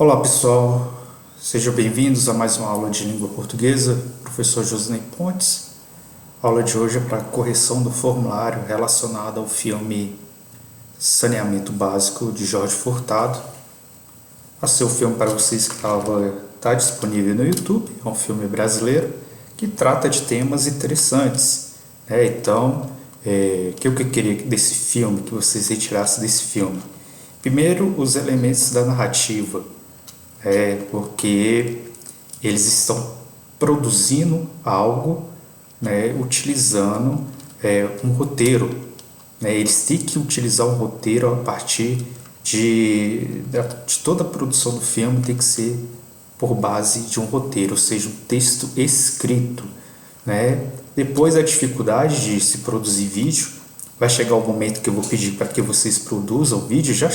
Olá pessoal, sejam bem-vindos a mais uma aula de língua portuguesa, professor Josinei Pontes. A aula de hoje é para correção do formulário relacionado ao filme Saneamento Básico de Jorge Furtado. A seu filme para vocês que está disponível no YouTube, é um filme brasileiro que trata de temas interessantes. Então, o que eu queria desse filme, que vocês retirassem desse filme? Primeiro, os elementos da narrativa. Porque eles estão produzindo algo, utilizando um roteiro. Eles têm que utilizar um roteiro a partir de toda a produção do filme tem que ser por base de um roteiro, ou seja, um texto escrito. Depois a dificuldade de se produzir vídeo, vai chegar o momento que eu vou pedir para que vocês produzam vídeo, já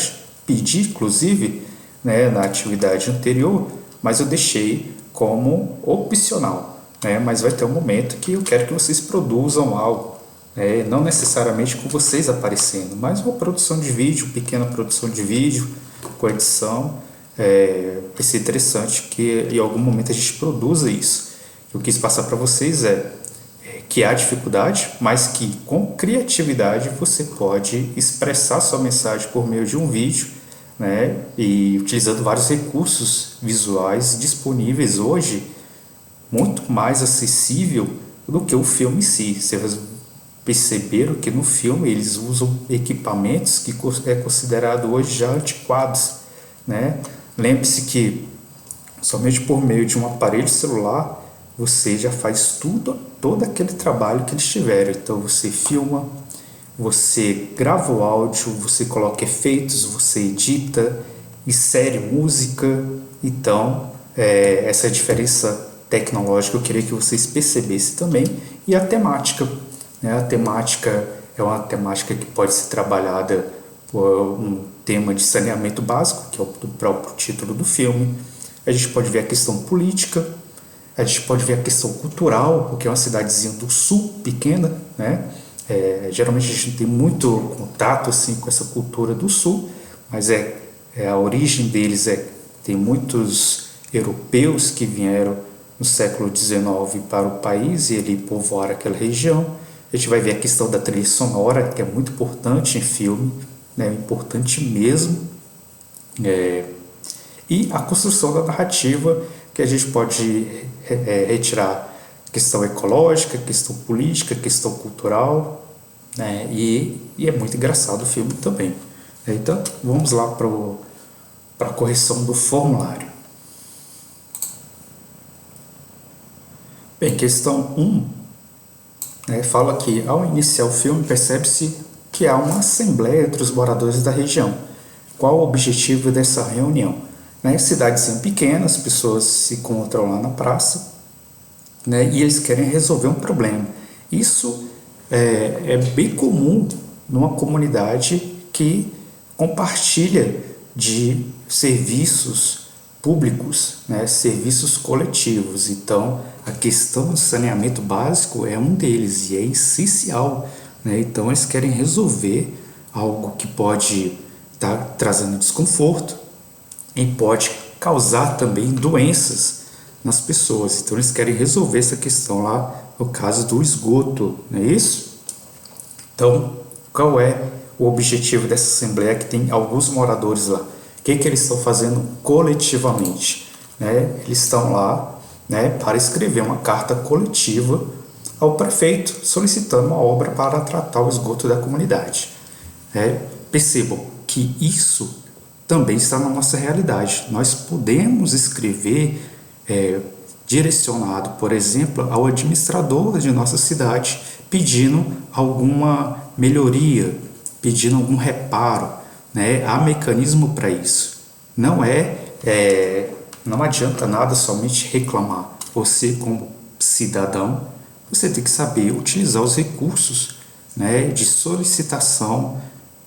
pedi inclusive, na atividade anterior, mas eu deixei como opcional, mas vai ter um momento que eu quero que vocês produzam algo, não necessariamente com vocês aparecendo, mas uma produção de vídeo, pequena produção de vídeo, com edição, vai ser interessante que em algum momento a gente produza isso. O que eu quis passar para vocês que há dificuldade, mas que com criatividade você pode expressar sua mensagem por meio de um vídeo, e utilizando vários recursos visuais disponíveis hoje, muito mais acessível do que o filme em si. Vocês perceberam que no filme eles usam equipamentos que é considerado hoje já antiquados, Lembre-se que somente por meio de um aparelho celular você já faz todo aquele trabalho que eles tiveram. Então você filma, você grava o áudio, você coloca efeitos, você edita, insere música. Então, essa é a diferença tecnológica, eu queria que vocês percebessem também. E a temática. A temática é uma temática que pode ser trabalhada por um tema de saneamento básico, que é o próprio título do filme. A gente pode ver a questão política, a gente pode ver a questão cultural, porque é uma cidadezinha do sul, pequena, geralmente a gente não tem muito contato assim, com essa cultura do sul, mas a origem deles tem muitos europeus que vieram no século XIX para o país e ele povoaram aquela região. A gente vai ver a questão da trilha sonora, que é muito importante em filme, importante mesmo, e a construção da narrativa, que a gente pode retirar questão ecológica, questão política, questão cultural, e é muito engraçado o filme também. Então, vamos lá para a correção do formulário. Bem, questão 1, fala que ao iniciar o filme percebe-se que há uma assembleia entre os moradores da região. Qual o objetivo dessa reunião? Cidadezinha pequena, as pessoas se encontram lá na praça, e eles querem resolver um problema. Isso é bem comum numa comunidade que compartilha de serviços públicos, serviços coletivos. Então, a questão do saneamento básico é um deles e é essencial. Então, eles querem resolver algo que pode estar trazendo desconforto e pode causar também doenças nas pessoas. Então eles querem resolver essa questão lá no caso do esgoto, não é isso? Então, qual é o objetivo dessa assembleia que tem alguns moradores lá? O que eles estão fazendo coletivamente? Eles estão lá para escrever uma carta coletiva ao prefeito solicitando uma obra para tratar o esgoto da comunidade. Percebam que isso também está na nossa realidade. Nós podemos escrever direcionado, por exemplo, ao administrador de nossa cidade, pedindo alguma melhoria, pedindo algum reparo. Há mecanismo para isso. Não adianta nada somente reclamar. Você, como cidadão, você tem que saber utilizar os recursos de solicitação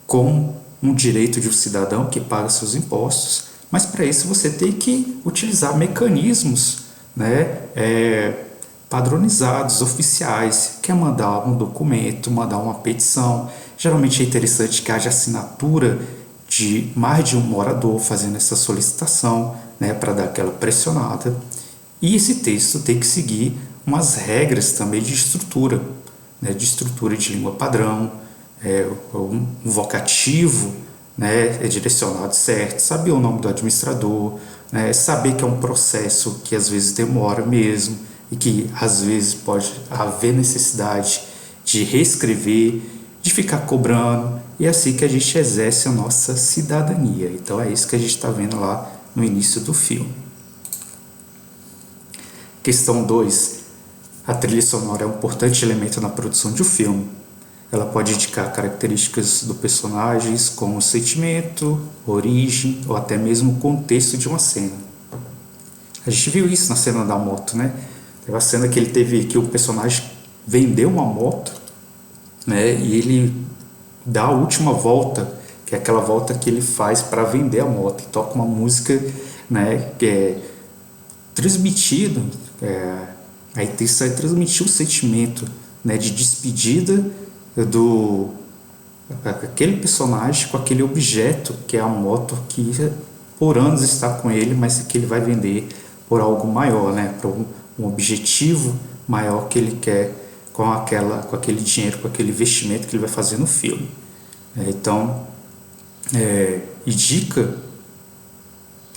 com um direito de um cidadão que paga seus impostos, mas para isso você tem que utilizar mecanismos padronizados, oficiais. Quer mandar um documento, mandar uma petição, geralmente é interessante que haja assinatura de mais de um morador fazendo essa solicitação, né, para dar aquela pressionada. E esse texto tem que seguir umas regras também de estrutura, né, de estrutura de língua padrão, um vocativo, né, é direcionado certo, saber o nome do administrador, né, saber que é um processo que às vezes demora mesmo e que às vezes pode haver necessidade de reescrever, de ficar cobrando, e é assim que a gente exerce a nossa cidadania. Então é isso que a gente está vendo lá no início do filme. Questão 2. A trilha sonora é um importante elemento na produção de um filme. Ela pode indicar características do personagem, como sentimento, origem ou até mesmo o contexto de uma cena. A gente viu isso na cena da moto, né? Teve a cena que ele teve que o personagem vendeu uma moto, né? E ele dá a última volta, que é aquela volta que ele faz para vender a moto, e toca uma música, né? Que é transmitido, a intenção é transmitir o sentimento, né? De despedida do aquele personagem com aquele objeto que é a moto que por anos está com ele, mas que ele vai vender por algo maior, né? Por um objetivo maior que ele quer com aquele dinheiro, com aquele investimento que ele vai fazer no filme. Então, indica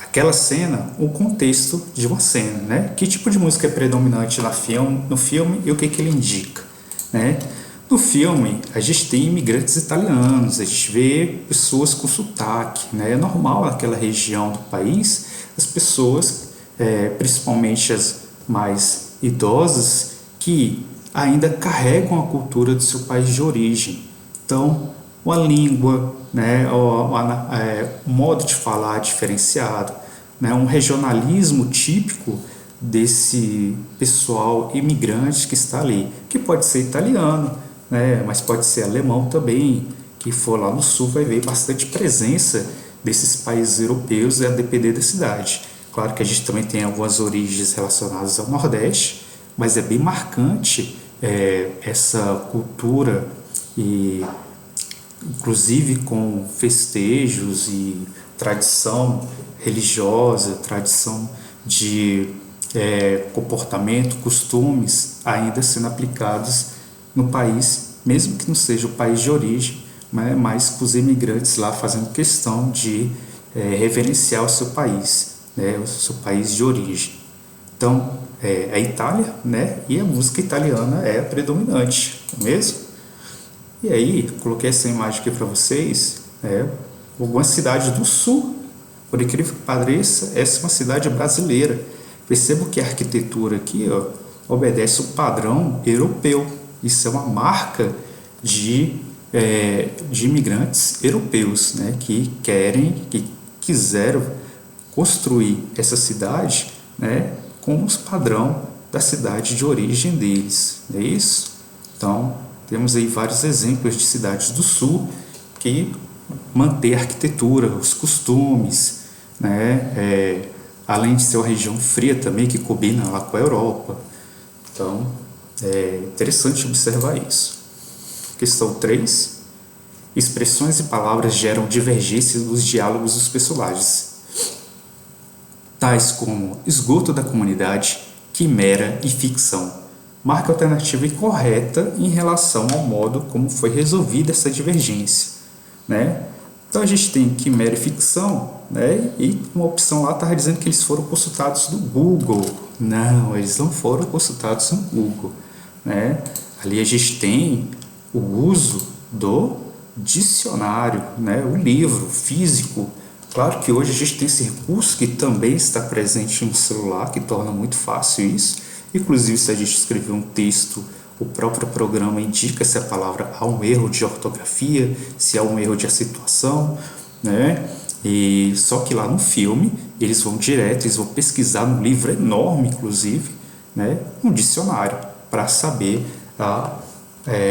aquela cena, o contexto de uma cena, né? Que tipo de música é predominante no filme e o que ele indica, né? No filme, a gente tem imigrantes italianos, a gente vê pessoas com sotaque, né? É normal naquela região do país, as pessoas, principalmente as mais idosas, que ainda carregam a cultura do seu país de origem. Então, uma língua, né? Um modo de falar diferenciado, né? Um regionalismo típico desse pessoal imigrante que está ali, que pode ser italiano, né? Mas pode ser alemão também, que for lá no sul vai ver bastante presença desses países europeus, a depender da cidade. Claro que a gente também tem algumas origens relacionadas ao Nordeste, mas é bem marcante essa cultura, e inclusive com festejos e tradição religiosa, tradição de comportamento, costumes ainda sendo aplicados no país, mesmo que não seja o país de origem, mas com os imigrantes lá fazendo questão de reverenciar o seu país, né, o seu país de origem. Então, a Itália, né, e a música italiana é predominante, não é mesmo? E aí, coloquei essa imagem aqui para vocês, algumas cidades do sul, por incrível que pareça, essa é uma cidade brasileira. Percebo que a arquitetura aqui obedece o padrão europeu. Isso é uma marca de imigrantes europeus, né, que quiseram construir essa cidade, né, com os padrões da cidade de origem deles, não é isso? Então, temos aí vários exemplos de cidades do sul que mantêm a arquitetura, os costumes, né, além de ser uma região fria também, que combina lá com a Europa. Então, é interessante observar isso. Questão 3. Expressões e palavras geram divergências nos diálogos dos personagens, tais como esgoto da comunidade, quimera e ficção. Marca a alternativa incorreta em relação ao modo como foi resolvida essa divergência, né? Então a gente tem quimera e ficção, né? E uma opção lá estava dizendo que eles foram consultados no Google. Não, eles não foram consultados no Google, né? Ali a gente tem o uso do dicionário, né? O livro físico. Claro que hoje a gente tem esse recurso que também está presente no celular, que torna muito fácil isso. Inclusive, se a gente escrever um texto, o próprio programa indica se a palavra há um erro de ortografia, se há um erro de acentuação, né? E só que lá no filme eles vão direto, eles vão pesquisar num livro enorme, inclusive, né? Um dicionário para saber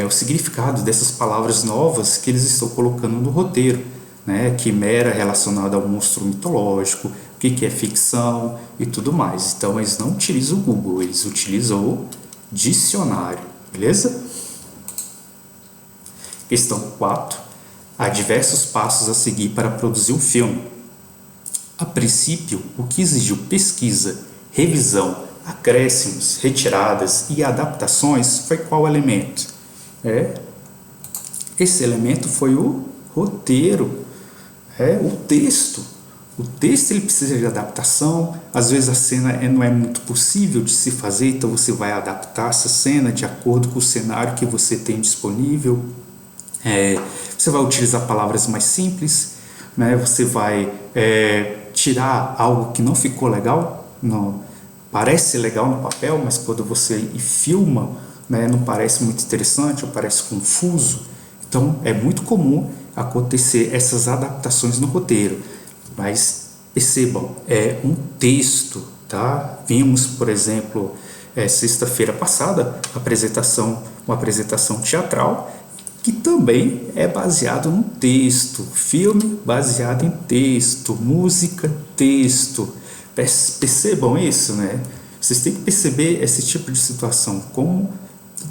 o significado dessas palavras novas que eles estão colocando no roteiro, né? Quimera relacionada ao monstro mitológico, o que é ficção e tudo mais. Então eles não utilizam o Google, eles utilizam o dicionário, beleza? Questão 4. há diversos passos a seguir para produzir um filme. A princípio, o que exigiu pesquisa, revisão, acréscimos, retiradas e adaptações foi qual elemento? Esse elemento foi o roteiro, o texto. O texto ele precisa de adaptação, às vezes a cena não é muito possível de se fazer, então você vai adaptar essa cena de acordo com o cenário que você tem disponível. Você vai utilizar palavras mais simples, né? Você vai tirar algo que não ficou legal, não, parece legal no papel, mas quando você filma, né, não parece muito interessante ou parece confuso. Então é muito comum acontecer essas adaptações no roteiro, mas percebam, é um texto, tá? Vimos, por exemplo, sexta-feira passada, uma apresentação teatral que também é baseado num texto, filme baseado em texto, música, texto. Percebam isso, né? Vocês têm que perceber esse tipo de situação, como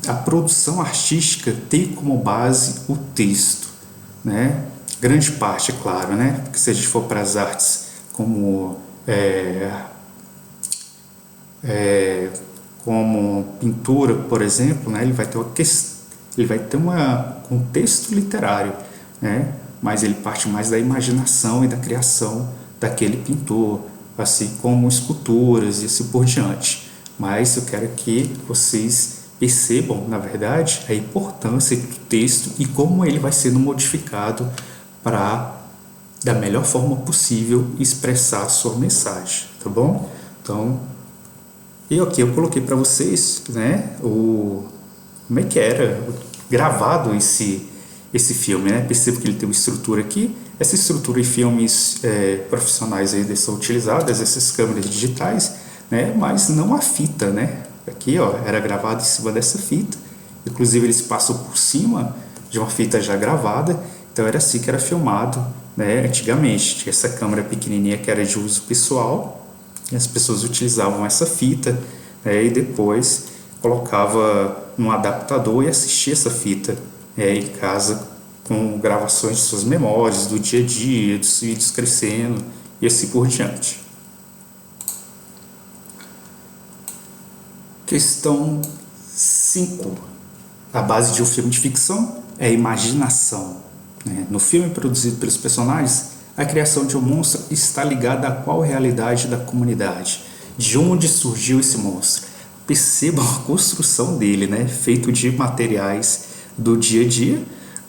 a produção artística tem como base o texto, né? Grande parte, é claro, né? Porque se a gente for para as artes como como pintura, por exemplo, né? Ele vai ter um contexto literário, né? Mas ele parte mais da imaginação e da criação daquele pintor, assim como esculturas e assim por diante. Mas eu quero que vocês percebam, na verdade, a importância do texto e como ele vai sendo modificado para, da melhor forma possível, expressar a sua mensagem, tá bom? Então, e aqui eu coloquei para vocês, né, como é que era gravado esse filme, né? Percebo que ele tem uma estrutura aqui. Essa estrutura em filmes profissionais ainda são utilizadas, essas câmeras digitais, né? Mas não a fita, né? Aqui, ó, era gravado em cima dessa fita. Inclusive eles passam por cima de uma fita já gravada. Então era assim que era filmado, né? Antigamente tinha essa câmera pequenininha que era de uso pessoal. E as pessoas utilizavam essa fita, né? E depois colocava num adaptador e assistia essa fita em casa com gravações de suas memórias, do dia a dia, dos vídeos crescendo e assim por diante. Questão 5. A base de um filme de ficção é a imaginação, né? No filme produzido pelos personagens, a criação de um monstro está ligada a qual realidade da comunidade? De onde surgiu esse monstro? Percebam a construção dele, né? Feito de materiais do dia a dia,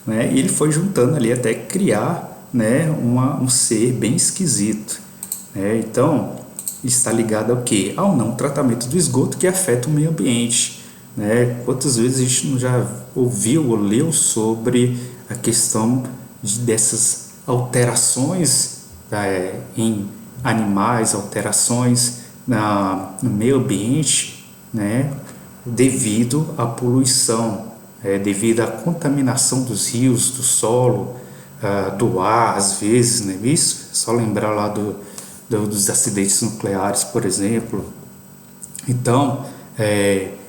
né? E ele foi juntando ali até criar, né, um ser bem esquisito, né? Então, está ligado ao quê? Ao não tratamento do esgoto que afeta o meio ambiente, né? Quantas vezes a gente não já ouviu ou leu sobre a questão dessas alterações em animais, alterações no meio ambiente, né? Devido à poluição, devido à contaminação dos rios, do solo, do ar, às vezes, não é isso? É só lembrar lá dos acidentes nucleares, por exemplo. Então,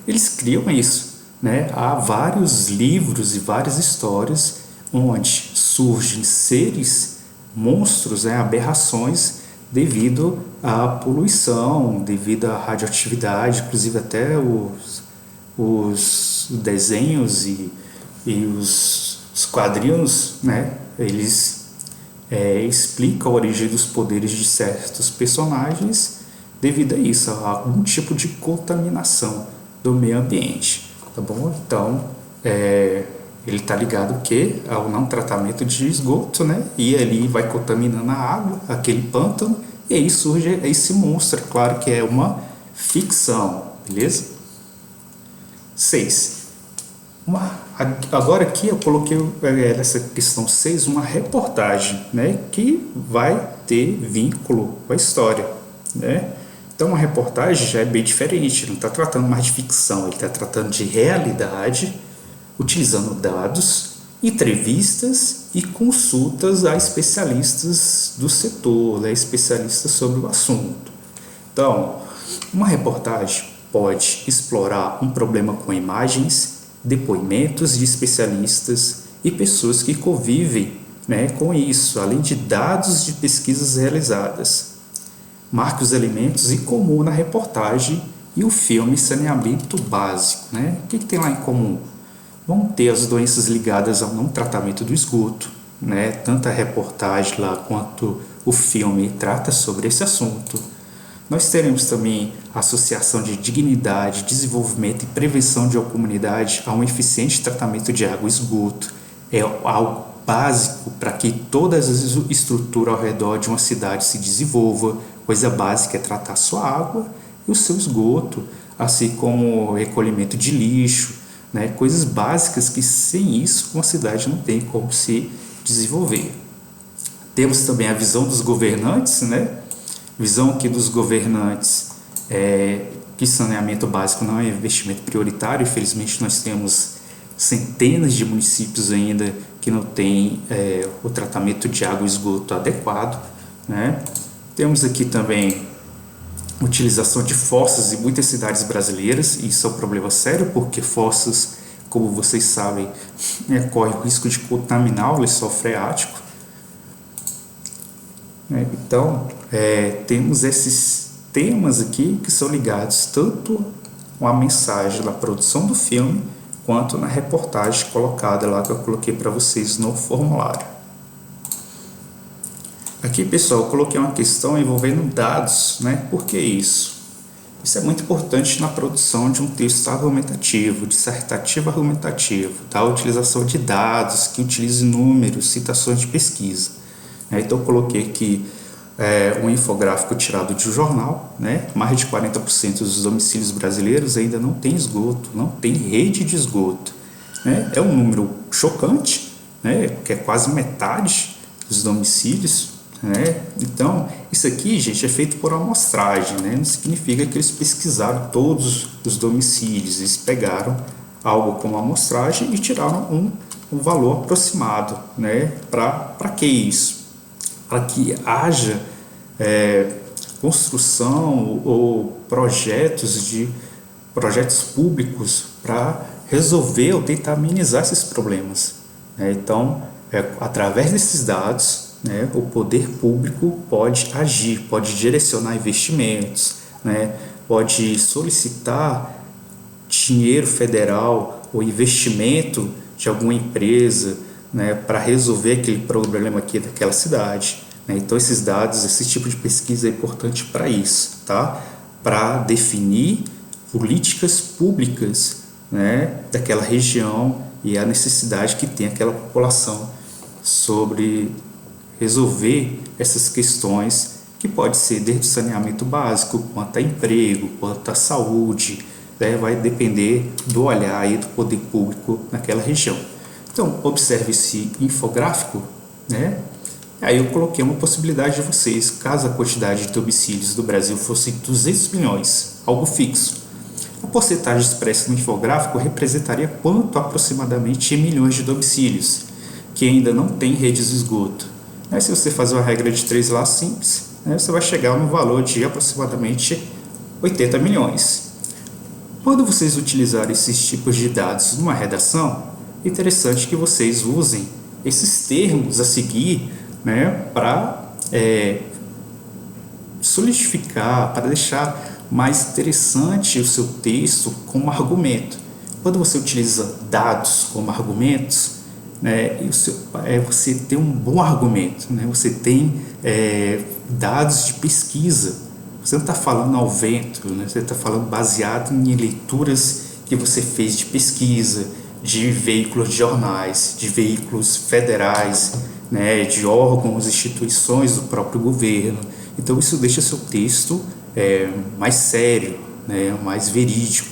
eles criam isso, né? Há vários livros e várias histórias onde surgem seres, monstros, né? Aberrações devido à poluição, devido à radioatividade, inclusive até os desenhos e os quadrinhos, né? Eles explica a origem dos poderes de certos personagens devido a isso, a algum tipo de contaminação do meio ambiente, tá bom? Então, ele está ligado ao não tratamento de esgoto, né? E ali vai contaminando a água, aquele pântano, e aí surge esse monstro, claro que é uma ficção, beleza? 6. Agora aqui eu coloquei nessa questão 6 uma reportagem, né, que vai ter vínculo com a história, né? Então uma reportagem já é bem diferente, não está tratando mais de ficção, ele está tratando de realidade, utilizando dados, entrevistas e consultas a especialistas do setor, né, especialistas sobre o assunto. Então, uma reportagem pode explorar um problema com imagens, depoimentos de especialistas e pessoas que convivem né, com isso, além de dados de pesquisas realizadas. Marque os elementos em comum na reportagem e o filme Saneamento Básico. Né? O que tem lá em comum? Vão ter as doenças ligadas ao não tratamento do esgoto. Né? Tanto a reportagem lá quanto o filme trata sobre esse assunto. Nós teremos também a associação de dignidade, desenvolvimento e prevenção de uma comunidade a um eficiente tratamento de água e esgoto. É algo básico para que toda a estrutura ao redor de uma cidade se desenvolva. Coisa básica é tratar a sua água e o seu esgoto, assim como o recolhimento de lixo, né? Coisas básicas que sem isso uma cidade não tem como se desenvolver. Temos também a visão dos governantes, né? Visão aqui dos governantes é que saneamento básico não é investimento prioritário. Infelizmente nós temos centenas de municípios ainda que não têm o tratamento de água e esgoto adequado, né? Temos aqui também utilização de fossas em muitas cidades brasileiras, e isso é um problema sério, porque fossas, como vocês sabem, corre o risco de contaminar o lençol freático. Então, temos esses temas aqui que são ligados tanto à mensagem da produção do filme, quanto na reportagem colocada lá que eu coloquei para vocês no formulário. Aqui, pessoal, eu coloquei uma questão envolvendo dados, né? Por que isso? Isso é muito importante na produção de um texto argumentativo, dissertativo argumentativo, tá? A utilização de dados que utilizem números, citações de pesquisa. Então, eu coloquei aqui um infográfico tirado de um jornal, né? Mais de 40% dos domicílios brasileiros ainda não tem esgoto, não tem rede de esgoto. Né? É um número chocante, né? Que é quase metade dos domicílios. Né? Então, isso aqui, gente, é feito por amostragem, né? Não significa que eles pesquisaram todos os domicílios, eles pegaram algo como amostragem e tiraram um valor aproximado, né? Para que isso? Para que haja construção ou projetos públicos para resolver ou tentar amenizar esses problemas. Né? Então, através desses dados, né, o poder público pode agir, pode direcionar investimentos, né, pode solicitar dinheiro federal ou investimento de alguma empresa, né, para resolver aquele problema aqui daquela cidade. Né? Então, esses dados, esse tipo de pesquisa é importante para isso, tá? Para definir políticas públicas, né, daquela região e a necessidade que tem aquela população sobre resolver essas questões que pode ser desde o saneamento básico, quanto a emprego, quanto a saúde, né? Vai depender do olhar aí do poder público naquela região. Então, observe esse infográfico, né? Aí eu coloquei uma possibilidade de vocês, caso a quantidade de domicílios do Brasil fosse 200 milhões, algo fixo. A porcentagem expressa no infográfico representaria quanto aproximadamente em milhões de domicílios que ainda não têm redes de esgoto. Se você fazer uma regra de 3 lá simples, né, você vai chegar no valor de aproximadamente 80 milhões. Quando vocês utilizarem esses tipos de dados numa redação, é interessante que vocês usem esses termos a seguir, né, para solidificar, para deixar mais interessante o seu texto como argumento. Quando você utiliza dados como argumentos, né, você tem um bom argumento, né? Você tem dados de pesquisa. Você não está falando ao vento, né? Você está falando baseado em leituras que você fez de pesquisa, de veículos de jornais, de veículos federais, né? De órgãos, instituições do próprio governo. Então isso deixa seu texto mais sério, né? Mais verídico.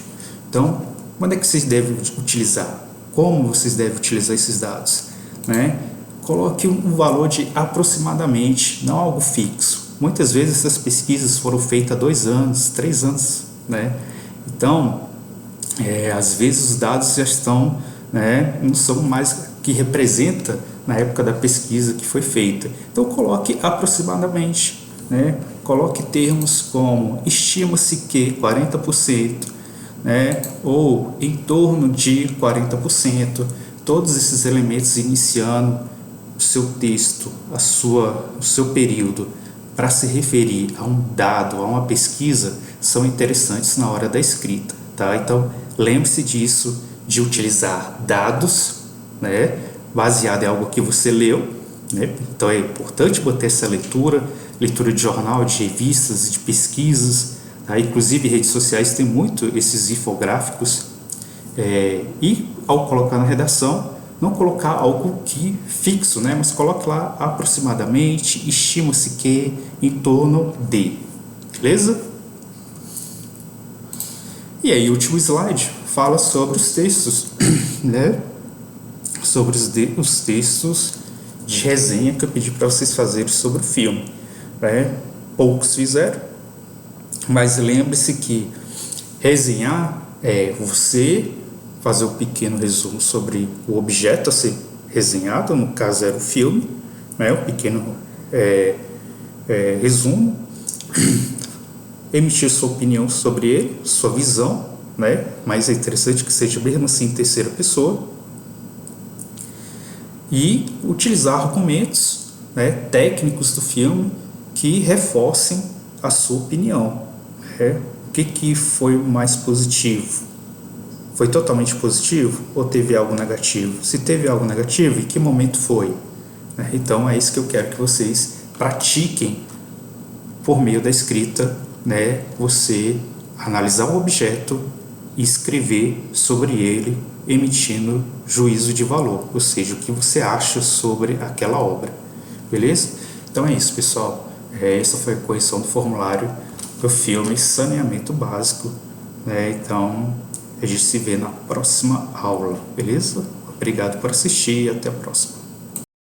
Então, quando é que vocês devem utilizar? Como vocês devem utilizar esses dados? Né? Coloque um valor de aproximadamente, não algo fixo. Muitas vezes essas pesquisas foram feitas há 2 anos, 3 anos. Né? Então, às vezes os dados já estão, né, não são mais que representa na época da pesquisa que foi feita. Então, coloque aproximadamente. Né? Coloque termos como estima-se que 40%. Né, ou em torno de 40%, todos esses elementos iniciando o seu texto, o seu período para se referir a um dado, a uma pesquisa, são interessantes na hora da escrita, tá? Então, lembre-se disso, de utilizar dados, né, baseado em algo que você leu, né? Então, é importante manter essa leitura de jornal, de revistas, de pesquisas, tá? Inclusive, redes sociais têm muito esses infográficos, e ao colocar na redação, não colocar algo que fixo, né? Mas coloque lá aproximadamente, estima-se que, em torno de, beleza? E aí o último slide fala sobre os textos, né? Sobre os textos de resenha que eu pedi para vocês fazerem sobre o filme, né? Poucos fizeram, mas lembre-se que resenhar é você fazer um pequeno resumo sobre o objeto a ser resenhado, no caso era o filme, né? Um pequeno resumo, emitir sua opinião sobre ele, sua visão, né? Mas é interessante que seja mesmo assim em terceira pessoa, e utilizar argumentos, né, técnicos do filme que reforcem a sua opinião, né? O que foi mais positivo? Foi totalmente positivo ou teve algo negativo? Se teve algo negativo, em que momento foi? Então é isso que eu quero que vocês pratiquem por meio da escrita, né? Você analisar o objeto e escrever sobre ele, emitindo juízo de valor, ou seja, o que você acha sobre aquela obra, beleza? Então é isso, pessoal. Essa foi a correção do formulário do filme Saneamento Básico, né? Então a gente se vê na próxima aula, beleza? Obrigado por assistir e até a próxima.